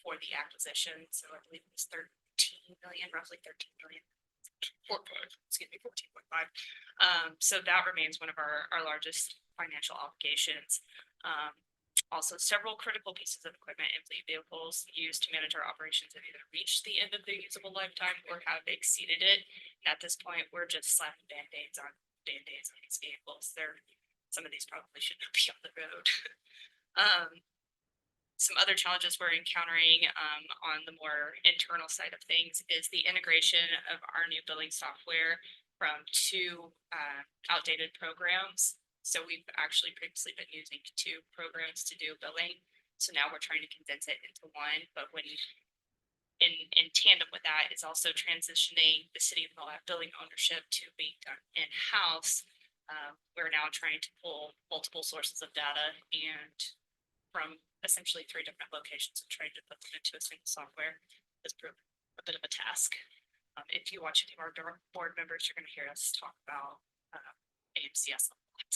for the acquisition. So I believe it was 13 million, roughly 13 million. 14.5. So that remains one of our largest financial obligations. Also, several critical pieces of equipment and fleet vehicles used to manage our operations have either reached the end of their usable lifetime or have exceeded it. And at this point, we're just slapping band-aids on these vehicles. Some of these probably should not be on the road. Some other challenges we're encountering on the more internal side of things is the integration of our new billing software from 2 outdated programs. So we've actually previously been using 2 programs to do billing. So now we're trying to condense it into one. But when in tandem with that is also transitioning the city of Moab building ownership to being done in-house. We're now trying to pull multiple sources of data and from essentially 3 different locations and trying to put them into a single software has proven a bit of a task. If you watch any of our board members, you're going to hear us talk about AMCS a lot.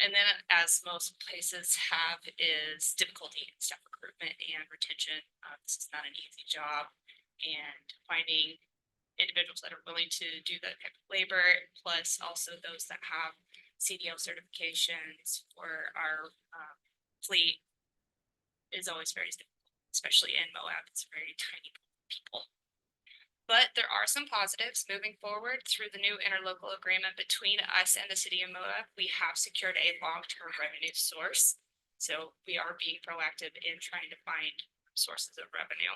And then as most places have is difficulty in staff recruitment and retention. This is not an easy job, and finding individuals that are willing to do that type of labor, plus also those that have CDL certifications for our fleet is always very difficult, especially in Moab. It's very tiny people. But there are some positives moving forward through the new interlocal agreement between us and the city of Moab. We have secured a long-term revenue source. So we are being proactive in trying to find sources of revenue.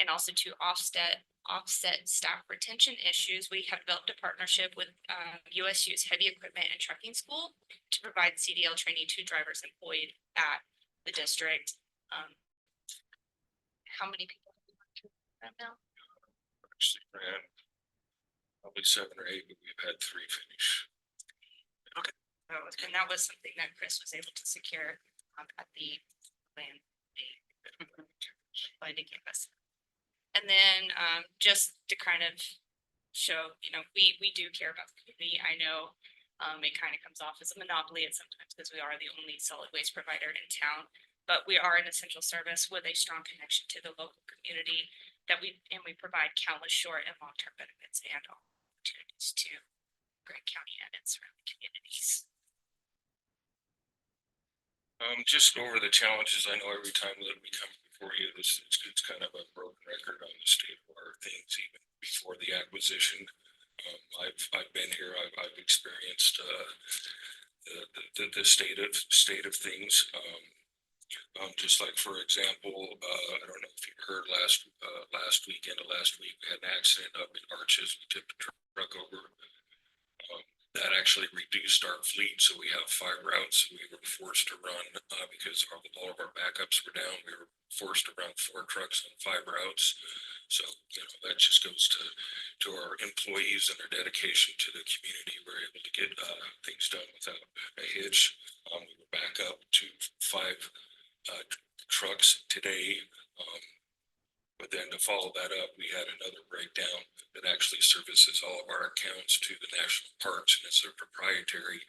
And also to offset staff retention issues, we have developed a partnership with USU's Heavy Equipment and Trucking School to provide CDL training to drivers employed at the district. How many people have we worked with right now? Actually ran probably 7 or 8, but we've had 3 finish. And that was something that Chris was able to secure at the land by the campus. And then just to kind of show, you know, we do care about the community. I know it kind of comes off as a monopoly at sometimes because we are the only solid waste provider in town, but we are an essential service with a strong connection to the local community that we provide countless short and long-term benefits and opportunities to Grant County and its surrounding communities. Just over the challenges, I know every time that we come before you, it's kind of a broken record on the state of our things, even before the acquisition. I've been here, I've experienced the state of things. Just like, for example, I don't know if you heard last week, we had an accident up in Arches. We tipped a truck over. That actually reduced our fleet. So we have 5 routes we were forced to run because all of our backups were down. We were forced to run 4 trucks on 5 routes. So, you know, that just goes to our employees and their dedication to the community. We're able to get things done without a hitch. We were back up to 5 trucks today. But then to follow that up, we had another breakdown that actually services all of our accounts to the national parks, and it's their proprietary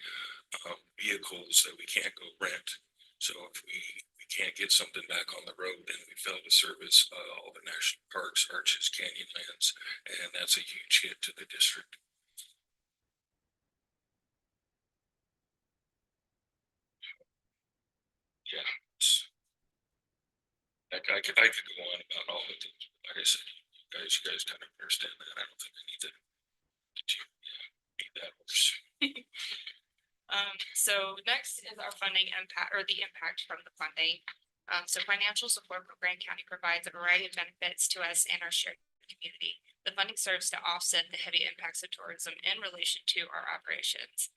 vehicles that we can't go rent. So if we can't get something back on the road, then we fail to service all the national parks, Arches, Canyonlands, and that's a huge hit to the district. Yeah. I could go on about all the things. Like I said, you guys kind of understand that. I don't think I need to beat that horse. So next is our funding impact or the impact from the funding. So financial support from Grant County provides a variety of benefits to us and our shared community. The funding serves to offset the heavy impacts of tourism in relation to our operations.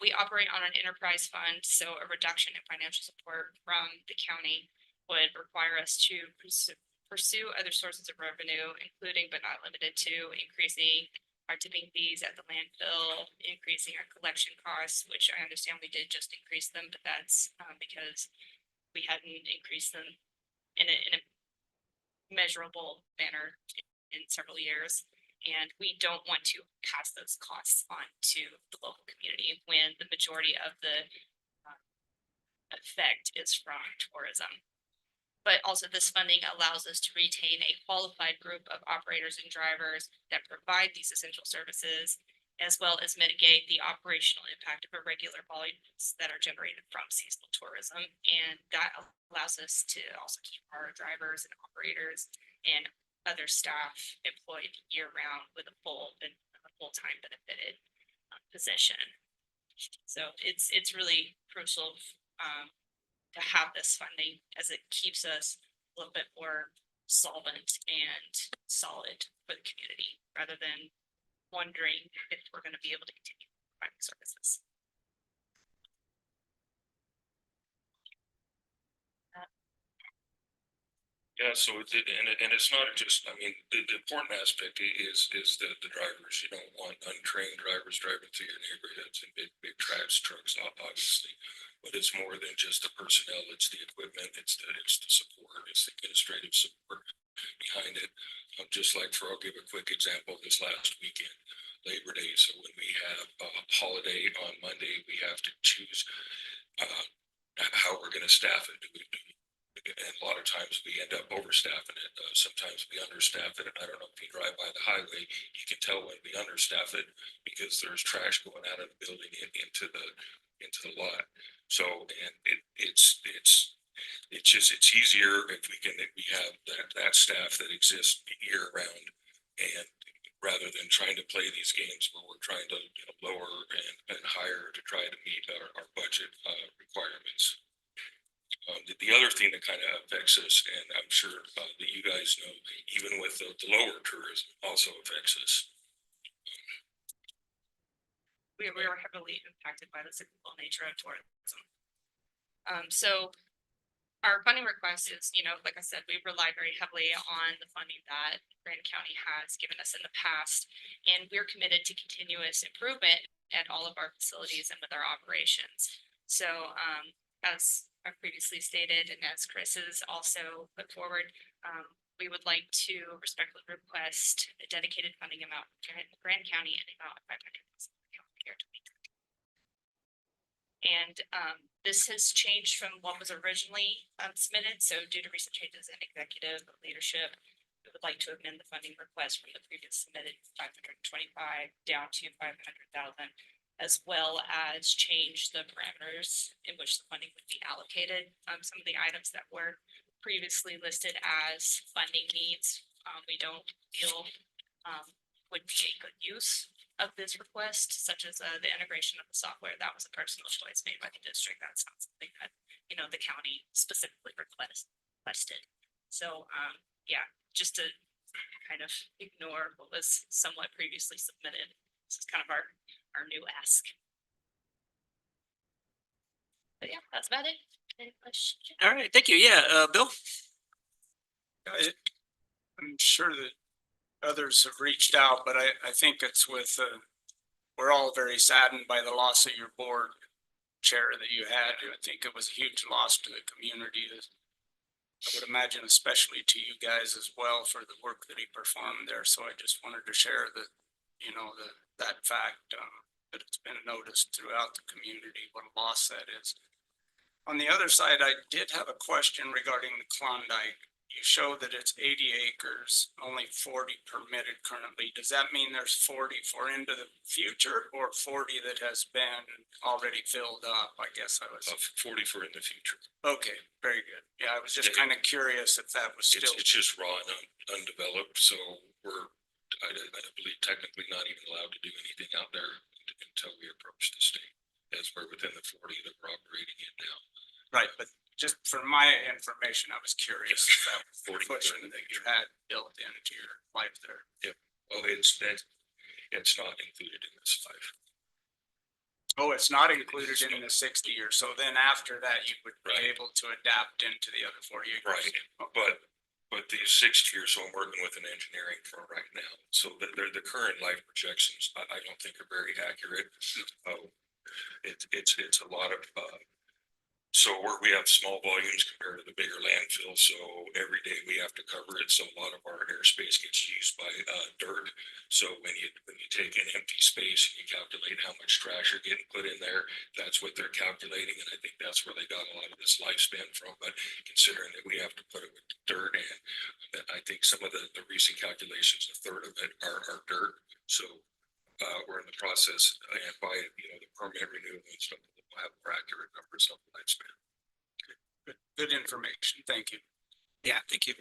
We operate on an enterprise fund, so a reduction in financial support from the county would require us to pursue other sources of revenue, including but not limited to increasing our tipping fees at the landfill, increasing our collection costs, which I understand we did just increase them, but that's because we hadn't increased them in a measurable manner in several years. And we don't want to pass those costs on to the local community when the majority of the effect is from tourism. But also this funding allows us to retain a qualified group of operators and drivers that provide these essential services, as well as mitigate the operational impact of irregular volumes that are generated from seasonal tourism. And that allows us to also keep our drivers and operators and other staff employed year round with a full-time benefited position. So it's really crucial to have this funding as it keeps us a little bit more solvent and solid for the community rather than wondering if we're going to be able to continue providing services. Yeah, Yeah, so and it's not just, I mean, the important aspect is the drivers, you don't want untrained drivers driving through your neighborhoods and big trash trucks, obviously. But it's more than just the personnel, it's the equipment, it's the support, it's the administrative support behind it. Just like I'll give a quick example, this last weekend, Labor Day, so when we have a holiday on Monday, we have to choose how we're gonna staff it. And a lot of times we end up overstaffing it. Sometimes we understaff it. And I don't know if you drive by the highway, you can tell when we understaff it because there's trash going out of the building into the lot. So, and it's easier if we have that staff that exists year round, and rather than trying to play these games where we're trying to lower and higher to try to meet our budget requirements. The other thing that kind of affects us, and I'm sure that you guys know, even with the lower tourism, also affects us. We were heavily impacted by the cyclical nature of tourism. So our funding request is, like I said, we rely very heavily on the funding that Grand County has given us in the past. And we're committed to continuous improvement at all of our facilities and with our operations. So as I previously stated, and as Chris has also put forward, we would like to respectfully request a dedicated funding amount for Grand County in the amount of $500,000 year 2020. And this has changed from what was originally submitted. So due to recent changes in executive leadership, we would like to amend the funding request from the previous submitted 525 down to 500,000, as well as change the parameters in which the funding would be allocated. Some of the items that were previously listed as funding needs, we don't feel would be a good use of this request, such as the integration of the software. That was a personal choice made by the district. That's not something that, the county specifically requested. So, yeah, just to kind of ignore what was somewhat previously submitted. This is kind of our new ask. But yeah, that's about it. Any questions? All right, thank you. Yeah, Bill? I'm sure that others have reached out, but I think it's with, we're all very saddened by the loss of your board chair that you had. I think it was a huge loss to the community. I would imagine especially to you guys as well for the work that he performed there. So I just wanted to share that, that fact, that it's been noticed throughout the community, what a loss that is. On the other side, I did have a question regarding the Klondike. You show that it's 80 acres, only 40 permitted currently. Does that mean there's 40 for into the future or 40 that has been already filled up? I guess I was. 40 for in the future. Okay, very good. Yeah, I was just kind of curious if that was still. It's just raw and undeveloped, so we're, I believe, technically not even allowed to do anything out there until we approach the state, as we're within the 40 that we're operating in now. Right, but just for my information, I was curious if that was the 40 cushion that you had built into your life there. Yep. Oh, it's not included in this 5. Oh, it's not included in the 60 or so. Then after that, you would be Right. able to adapt into the other 40 acres. Right, but the 6 years, so I'm working with an engineering firm right now. So the current life projections, I don't think are very accurate. It's a lot of, so we have small volumes compared to the bigger landfill. So every day we have to cover it. So a lot of our airspace gets used by dirt. So when you take an empty space and you calculate how much trash you're getting put in there, that's what they're calculating. And I think that's where they got a lot of this lifespan from. But considering that we have to put it with dirt, and I think some of the recent calculations, a third of it are dirt. So we're in the process, and by the permit renewal and stuff, we'll have more accurate numbers of the lifespan. Good information. Thank you. Yeah, thank you.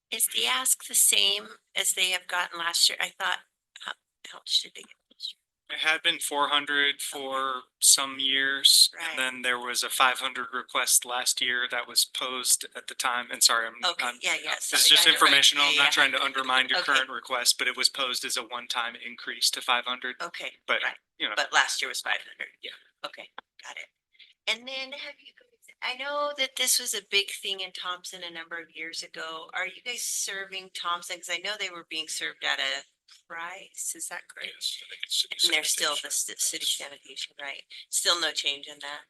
Is the ask the same as they have gotten last year? I thought, how much did they get this It had been 400 for some years, Right. and then there was a 500 request last year that was posed at the time. And sorry, year? Okay, yeah. this sorry, is just I know, right. informational. I'm Yeah, not trying to undermine your Okay. current request, but it was posed as a one-time increase to 500. Okay, But right. you know, But last year was 500. Yeah. Okay, got it. And then have you, I know that this was a big thing in Thompson a number of years ago. Are you guys serving Thompson? Cause I know they were being served at a price. Is that correct? Yes, I think it's city And they're still the sanitation. city sanitation, right? Still no change in that,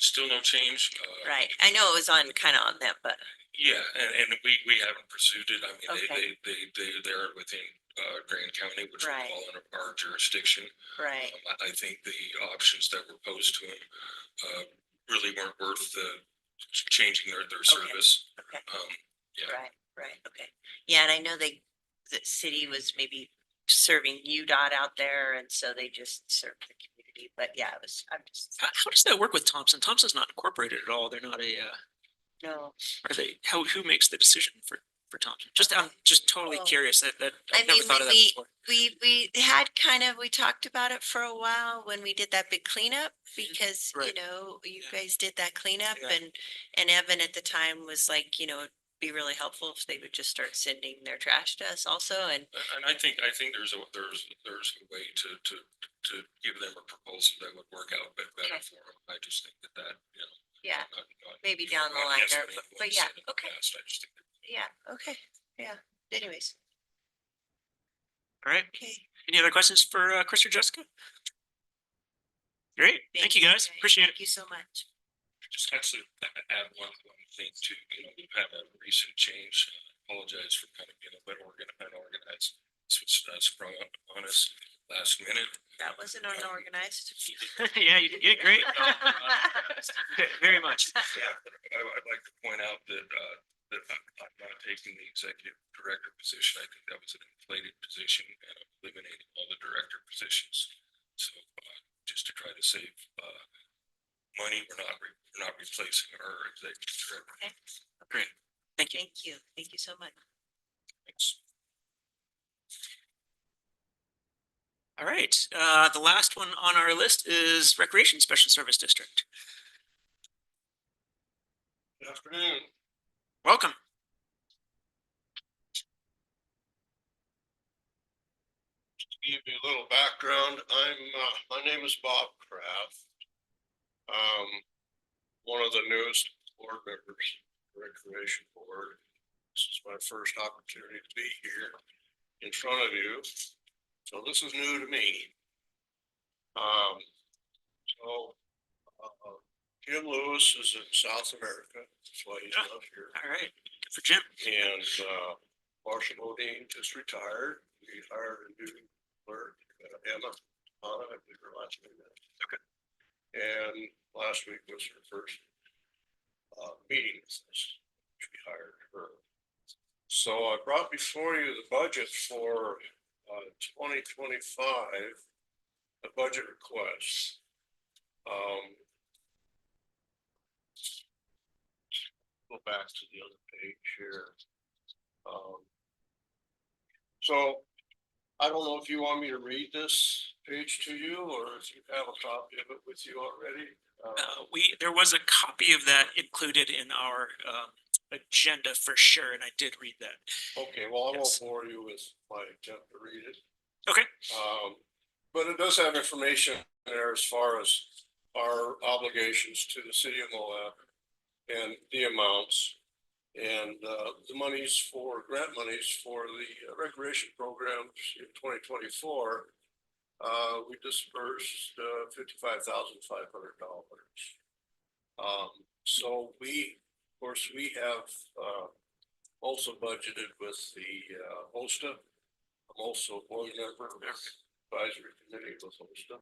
Still no change. right? I know it was on, kind of on them, but Yeah, and we haven't pursued it. I mean, Okay. they're within, Grand County, which would Right. fall under our jurisdiction. right. I think the options that were posed to him, really weren't worth the changing their service. Okay. Yeah. Right, okay. Yeah, and I know the city was maybe serving UDOT out there, and so they just served the community, but yeah, I'm just, How does that work with Thompson? Thompson's not incorporated at all. They're not a, no. are they, who makes the decision for Thompson? Just, I'm just totally Oh. curious that I I've never mean, thought of that we, before. we had kind of, we talked about it for a while when we did that big cleanup, because, you Right. know, you Yeah. guys did that cleanup, Yeah. and Evan at the time was like, you know, it'd be really helpful if they would just start sending their trash to us also, and And I think there's a way to give them a proposal that would work out better Okay. for them. I just think that, you know. yeah, not- maybe down the not line, against or, anyone but who's yeah, said in the okay, past. I just think yeah, okay, yeah, anyways, All right. okay. Any other questions for Chris or Jessica? Great. Thank you, guys. Appreciate it. Thank you so much. just actually add one thing to, we've had a recent change. Apologize for kind of being a bit unorganized. This was sprung up on us last minute. That wasn't unorganized. Yeah, you did great. Very much. Yeah, I'd like to point out that, that I'm not taking the executive director position. I think that was an inflated position and I'm eliminating all the director positions. So, just to try to save, money, we're not replacing our executive director. Okay. Great. Thank you. Thank you so much. Thanks. All right. The last one on our list is Recreation Special Service District. Good afternoon. Welcome. Give you a little background. My name is Bob Kraft. One of the newest board members, of the Recreation Board. This is my first opportunity to be here in front of you. So this is new to me. Jim Lewis is in South America. That's why he's not here. All right. Good for Jim. And Marshall Modine just retired. We hired a new clerk, Anna, I believe her last name is. Okay. And last week was her first meeting with us. We hired her. So I brought before you the budget for 2025, the budget request. Go back to the other page here. So I don't know if you want me to read this page to you or if you have a copy of it with you already. There was a copy of that included in our agenda for sure, and I did read that. Okay, well, I won't Yes. bore you with my attempt to read it. Okay. But it does have information there as far as our obligations to the city of Moab and the amounts and the monies for grant monies for the recreation programs in 2024. We dispersed $55,500. So of course, we have also budgeted with the HOSTA. I'm also a board member of the advisory committee with HOSTA.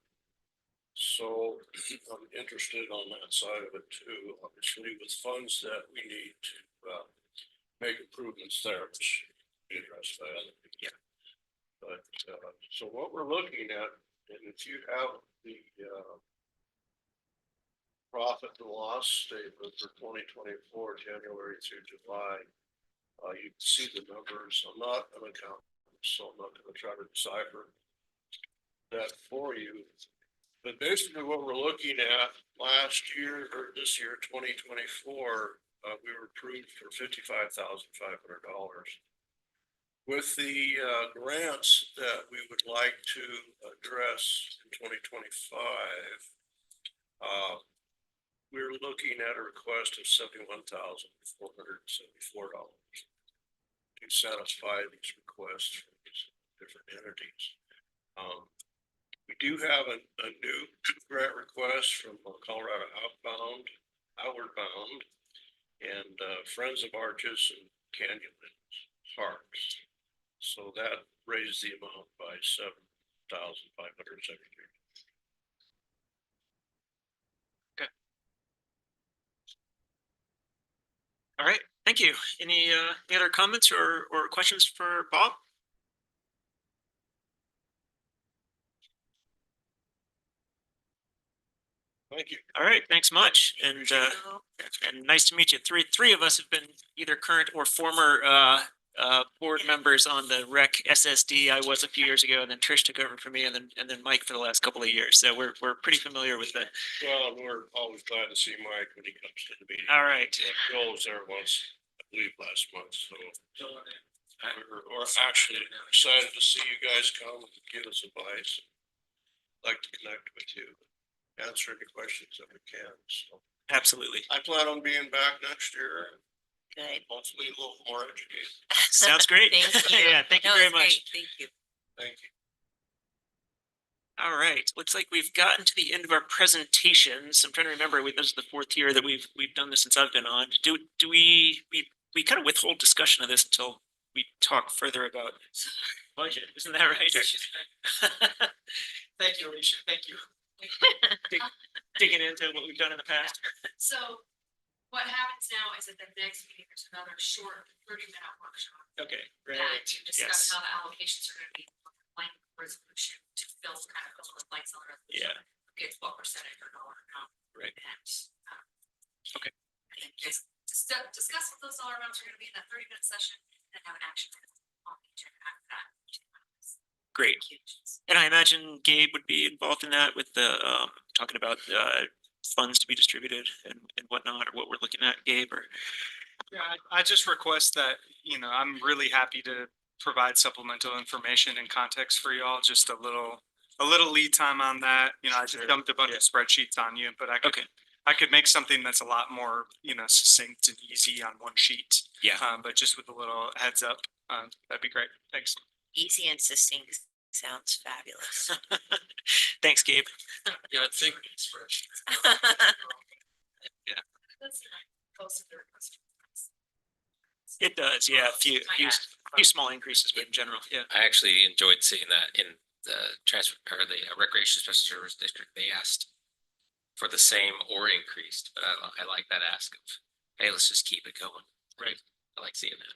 So I'm interested on that side of it too, obviously with funds that we need to make improvements there, which we addressed by other people. Yeah. But so what we're looking at, and if you have the profit and loss statement for 2024, January through July, you can see the numbers. I'm not an accountant, so I'm not going to try to decipher that for you. But basically what we're looking at last year or this year, 2024, we were approved for $55,500. With the grants that we would like to address in 2025, we're looking at a request of $71,474 to satisfy these requests from these different entities. We do have a new grant request from Colorado Outward Bound, and Friends of Arches and Canyonlands Parks. So that raised the amount by $7,573. All right, thank you. Any other comments or questions for Bob? Thank you. All right, thanks much. And nice to meet you. Three of us have been either current or former board members on the rec SSD. I was a few years ago, and then Trish took over for me, and then Mike for the last couple of years. So we're pretty familiar with the. Well, we're always glad to see Mike when he comes to the meeting. All right. Bill was there once, I believe last month, so. We're actually excited to see you guys come and give us advice. Like to connect with you, answer any questions that we can, so. Absolutely. I plan on being back next year. Good. Hopefully a little more educated. Sounds great. Thank you. Yeah, thank you No, very it's much. great. Thank you. Thank you. All right, looks like we've gotten to the end of our presentations. I'm trying to remember, this is the fourth year that we've done this since I've been on. Do we kind of withhold discussion of this until we talk further about budget? Isn't that right? Thank you, Alicia. Thank you. Digging into what we've done in the past. So what happens now is at the next meeting, there's another short 30-minute workshop. Okay, great. That to discuss Yes. how the allocations are gonna be, like resolution to fill kind of fill the blanks on the resolution. Yeah. Okay, what percentage or dollar amount. Right. And, Okay. I think just discuss what those dollar amounts are gonna be in that 30-minute session and have an action item on the agenda after that. Great. And I imagine Gabe would be involved in that with the talking about funds to be distributed and whatnot, or what we're looking at, Gabe, or. Yeah, I just request that, I'm really happy to provide supplemental information and context for y'all, just a little lead time on that. I just dumped a bunch of spreadsheets on you, but I could make something that's a lot more, succinct and easy on one sheet. Yeah. But just with a little heads up, that'd be great. Thanks. Easy and succinct sounds fabulous. Thanks, Gabe. Yeah, I think It does, yeah, a few small increases, but in general, yeah. I actually enjoyed seeing that in the transfer or the recreation special service district. They asked for the same or increased, but I like that ask of, hey, let's just keep it going. Right. I like seeing that.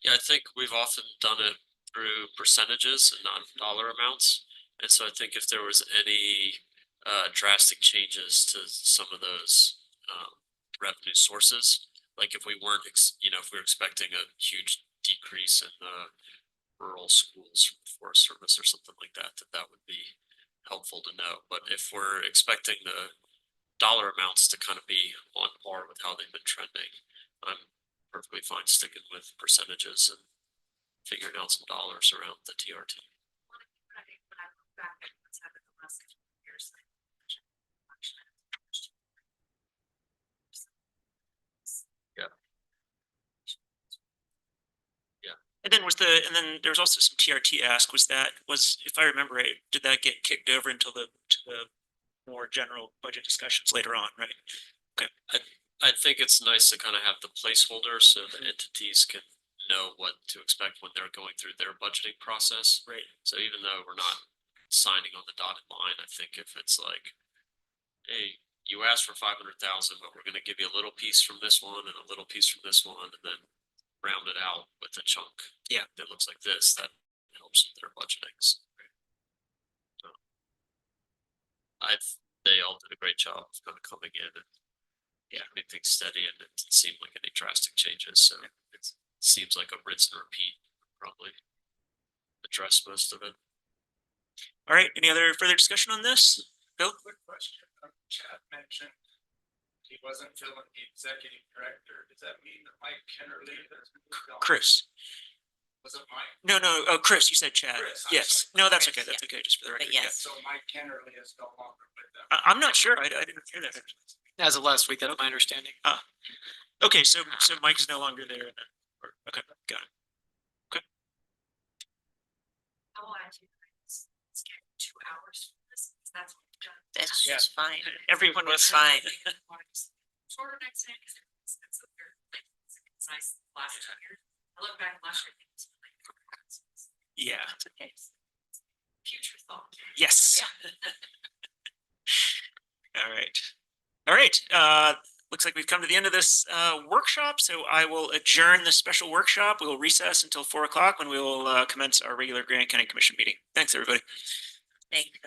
Yeah, I think we've often done it through percentages and not dollar amounts. And so I think if there was any drastic changes to some of those revenue sources, like if we weren't, if we were expecting a huge decrease in the rural schools from the Forest Service or something like that, that would be helpful to know. But if we're expecting the dollar amounts to kind of be on par with how they've been trending, I'm perfectly fine sticking with percentages and figuring out some dollars around the TRT. I think when I look back at what's happened the last couple of years, And then there was also some TRT ask, was, if I remember right, did that get kicked over to the more general budget discussions later on, right? Okay. I think it's nice to kind of have the placeholder so the entities can know what to expect when they're going through their budgeting process. Right. So even though we're not signing on the dotted line, I think if it's like, hey, you asked for 500,000, but we're going to give you a little piece from this one and a little piece from this one, and then round it out with a chunk. Yeah. That looks like this, that helps with their budgeting. So, they all did a great job of kind of coming in and keeping things steady, and it didn't seem like any drastic changes. So it seems like a rinse and repeat, probably address most of it. All right, any other further discussion on this? Bill? Quick question. Chad mentioned he wasn't filling the executive director. Does that mean that Mike Kennerly has moved on? Chris. Was it Mike? No, oh, Chris, you said Chad. Chris, I'm Yes, sorry. no, that's okay, just for the record. But yes. So Mike Kennerly is no longer with them. I'm not sure, I didn't hear that. As of last week, that's my understanding. Okay, so Mike is no longer there then. Okay, got it. It's 2 hours. That's. That's Yeah. just fine. Everyone was Fine. Shorter next time, because it's nice last year. I look back last year. Yeah, Future thought. yes. All right, looks like we've come to the end of this workshop, so I will adjourn this special workshop. We will recess until 4 o'clock when we will commence our regular Grand County Commission meeting. Thanks, everybody. Thank you.